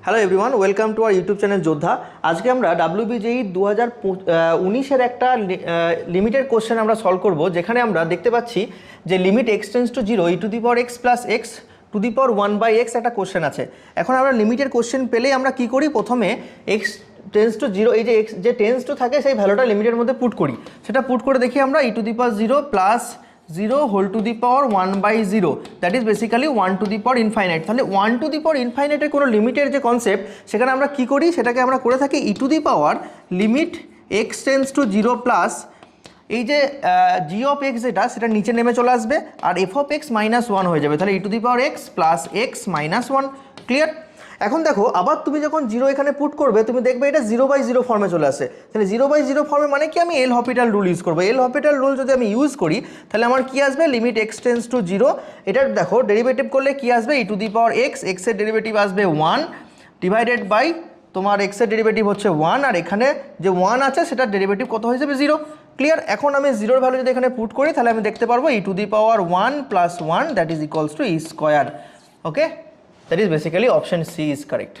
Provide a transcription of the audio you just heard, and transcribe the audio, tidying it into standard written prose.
Hello everyone, welcome to our YouTube channel যোদ্ধা। আজকে আমরা WBJEE 2019-এর একটা লিমিটেড কোশ্চেন আমরা সলভ করব, যেখানে আমরা দেখতে পাচ্ছি যে limit x tends to 0 e⁻x plus x two the power 1/x একটা কোশ্চেন আছে। এখন আমরা লিমিটেড কোশ্চেন পেলেই আমরা কি করি, প্রথমে এক্স টেন্স টু 0 এই যে এক্স যে টেন্স টু থাকে সেই ভ্যালুটা লিমিটের মধ্যে পুট করি। সেটা পুট করে দেখি আমরা e⁻0 plus 0 whole to the power 1/0, that is basically 1 to the power infinite. তাহলে 1 টু দি পাওয়ার ইনফাইনাইটের কোনো লিমিটের যে কনসেপ্ট, সেখানে আমরা কি করি, সেটাকে আমরা করে থাকি e to the power limit x tends to 0 plus এই যে জি অফ এক্স যেটা, সেটা নিচে নেমে চলে আসবে আর এফ অফ এক্স -1 হয়ে যাবে। তাহলে e to the power x plus x -1। Clear? এখন দেখো, আবার তুমি যখন 0 এখানে পুট করবে, তুমি দেখবে এটা 0/0 ফর্মে চলে আসে। তাহলে 0/0 ফর্মে মানে কি, আমি এল হপিটাল রুল ইউজ করবো। এল হপিটাল রুল যদি আমি ইউজ করি, তাহলে আমার কি আসবে, লিমিট এক্স টেন্স টু 0, এটার দেখো ডেরিভেটিভ করলে কি আসবে, ই টু দি পাওয়ার এক্স, এক্সের ডেরিভেটিভ আসবে 1 ডিভাইডেড বাই তোমার এক্সের ডেরিভেটিভ হচ্ছে 1, আর এখানে যে 1 আছে সেটার ডেরিভেটিভ কত হয়ে যাবে, 0। ক্লিয়ার? এখন আমি 0-র ভ্যালু যদি এখানে পুট করি, তাহলে আমি দেখতে পারবো e to the power 1 plus 1 that is equals to e square. Okay, that is basically option C is correct.